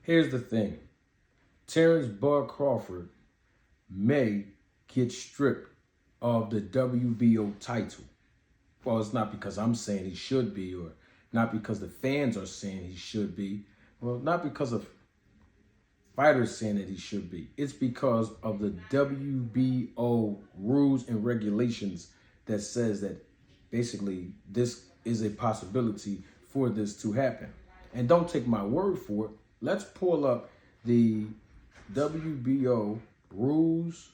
Here's the thing. Terence Bud Crawford may get stripped of the WBO title. Well, it's not because I'm saying he should be, or not because the fans are saying he should be. Well, not because of fighters saying that he should be. It's because of the WBO rules and regulations that says that basically this is a possibility for this to happen. And don't take my word for it. Let's pull up the WBO rules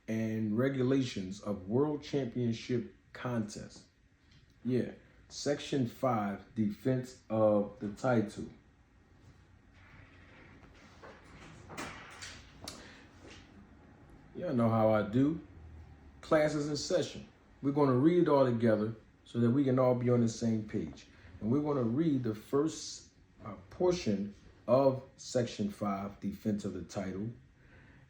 and regulations of World Championship contests. Yeah, Section 5, defense of the title. Y'all know how I do. Class is in session. We're going to read it all together so that we can all be on the same page. And we're going to read the first portion of Section 5, defense of the title.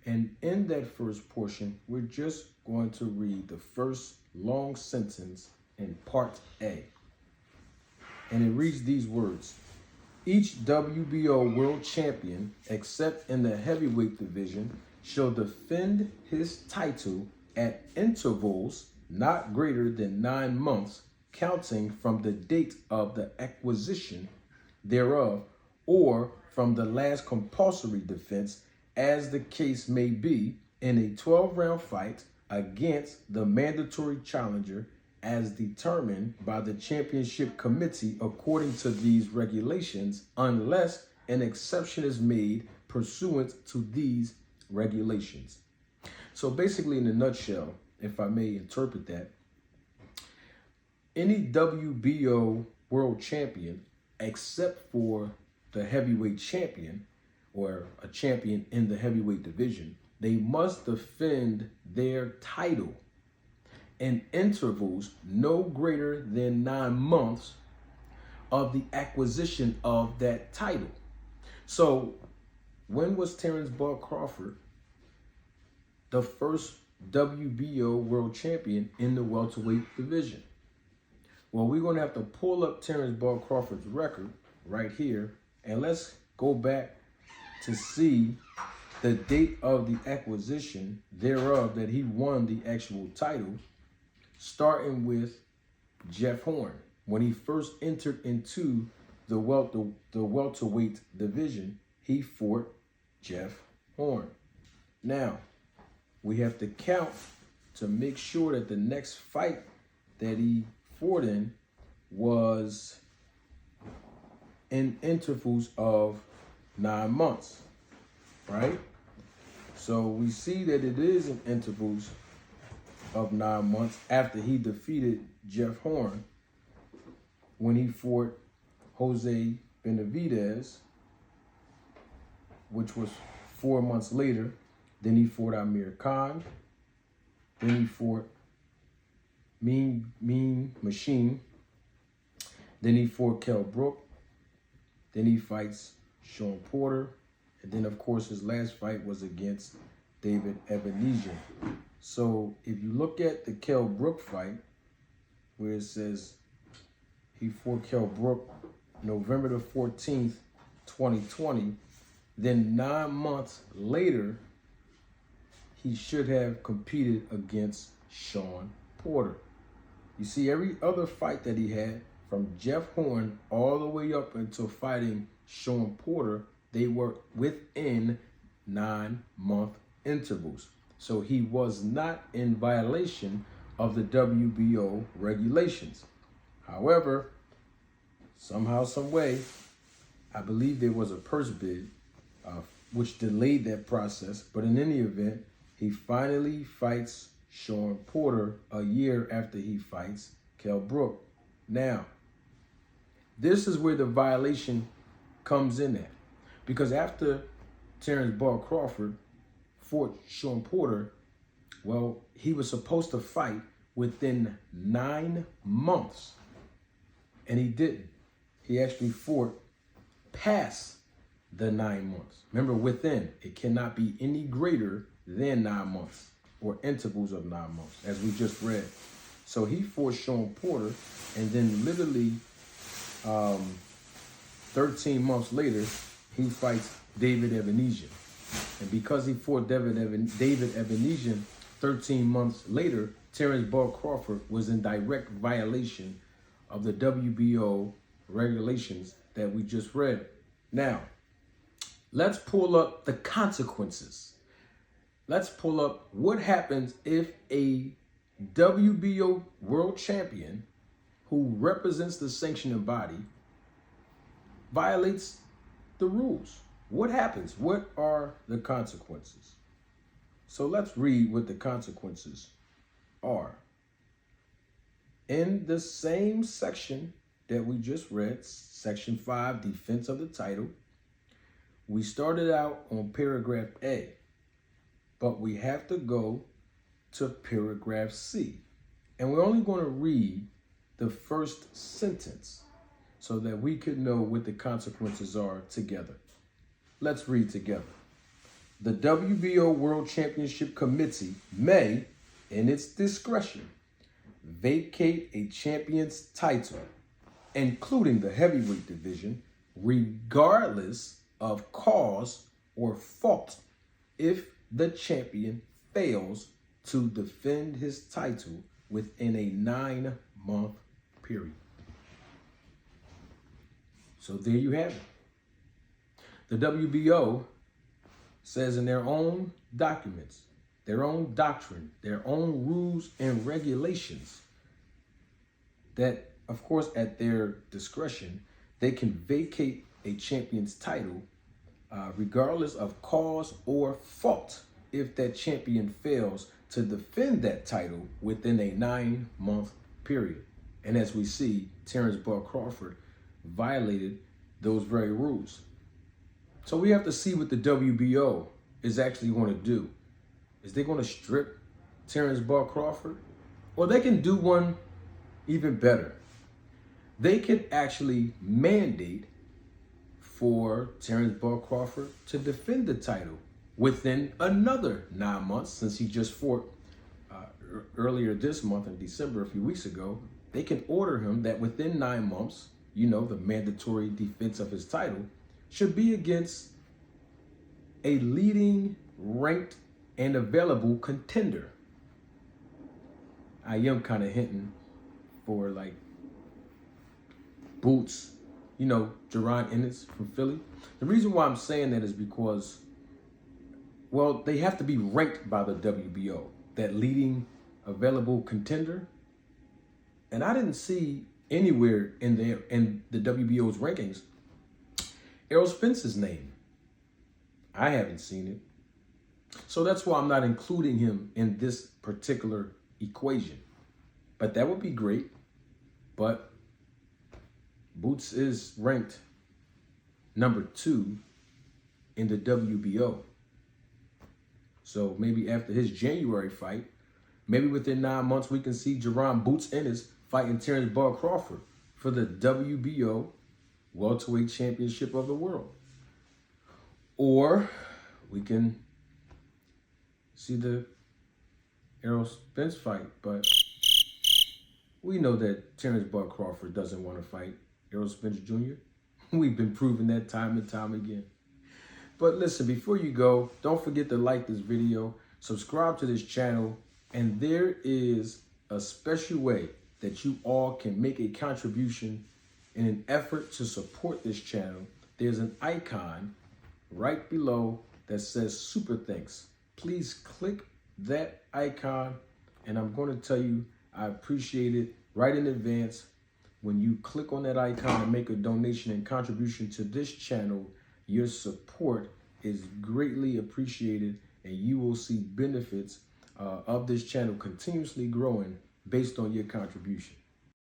And in that first portion, we're just going to read the first long sentence in Part A. And it reads these words. Each WBO world champion, except in the heavyweight division, shall defend his title at intervals not greater than 9 months, counting from the date of the acquisition thereof, or from the last compulsory defense, as the case may be, in a 12-round fight against the mandatory challenger as determined by the championship committee according to these regulations, unless an exception is made pursuant to these regulations. So basically, in a nutshell, if I may interpret that, any WBO world champion, except for the heavyweight champion or a champion in the heavyweight division, they must defend their title in intervals no greater than 9 months of the acquisition of that title. So when was Terence Bud Crawford the first WBO world champion in the welterweight division? Well, we're going to have to pull up Terence Bud Crawford's record right here, and let's go back to see the date of the acquisition thereof that he won the actual title, starting with Jeff Horn. When he first entered into the welterweight division, he fought Jeff Horn. Now, we have to count to make sure that the next fight that he fought in was in intervals of 9 months, right? So we see that it is in intervals of 9 months after he defeated Jeff Horn when he fought Jose Benavidez, which was 4 months later. Then he fought Amir Khan. Then he fought Mean Machine. Then he fought Kell Brook. Then he fights Sean Porter. And then, of course, his last fight was against David Ebenezer. So if you look at the Kell Brook fight, where it says he fought Kell Brook November the 14th, 2020, then 9 months later, he should have competed against Sean Porter. You see, every other fight that he had, from Jeff Horn all the way up until fighting Sean Porter, they were within 9-month intervals. So he was not in violation of the WBO regulations. However, somehow, some way, I believe there was a purse bid, which delayed that process. But in any event, he finally fights Sean Porter a year after he fights Kell Brook. Now, this is where the violation comes in at. Because after Terence Bud Crawford fought Sean Porter, well, he was supposed to fight within 9 months. And he didn't. He actually fought past the 9 months. Remember, within, it cannot be any greater than 9 months or intervals of 9 months, as we just read. So he fought Sean Porter, and then literally 13 months later, he fights David Ebenezer. And because he fought David Ebenezer 13 months later, Terence Crawford was in direct violation of the WBO regulations that we just read. Now, let's pull up the consequences. Let's pull up what happens if a WBO world champion who represents the sanctioning body violates the rules. What happens? What are the consequences? So let's read what the consequences are. In the same section that we just read, section 5, defense of the title, we started out on paragraph A, but we have to go to paragraph C. And we're only going to read the first sentence so that we could know what the consequences are together. Let's read together. The WBO World Championship Committee may, in its discretion, vacate a champion's title, including the heavyweight division, regardless of cause or fault, if the champion fails to defend his title within a 9-month period. So there you have it. The WBO says in their own documents, their own doctrine, their own rules and regulations that, of course, at their discretion, they can vacate a champion's title regardless of cause or fault if that champion fails to defend that title within a 9-month period. And as we see, Terence Crawford violated those very rules. So we have to see what the WBO is actually going to do. Is they going to strip Terence Crawford? Or they can do one even better. They can actually mandate for Terence Crawford to defend the title within another 9 months, since he just fought earlier this month in December, a few weeks ago. They can order him that within 9 months, the mandatory defense of his title should be against a leading, ranked, and available contender. I am kind of hinting for like Boots, Jerron Ennis from Philly. The reason why I'm saying that is because, well, they have to be ranked by the WBO, that leading available contender. And I didn't see anywhere in the WBO's rankings Errol Spence's name. I haven't seen it. So that's why I'm not including him in this particular equation. But that would be great. But Boots is ranked number 2 in the WBO. So maybe after his January fight, maybe within 9 months, we can see Jerron Boots Ennis fighting Terence Crawford for the WBO welterweight championship of the world. Or we can see the Errol Spence fight, but we know that Terence Crawford doesn't want to fight Errol Spence Jr. We've been proving that time and time again. But listen, before you go, don't forget to like this video, subscribe to this channel, and there is a special way that you all can make a contribution in an effort to support this channel. There's an icon right below that says Super Thanks. Please click that icon, and I'm going to tell you I appreciate it right in advance. When you click on that icon and make a donation and contribution to this channel, your support is greatly appreciated, and you will see benefits of this channel continuously growing based on your contribution.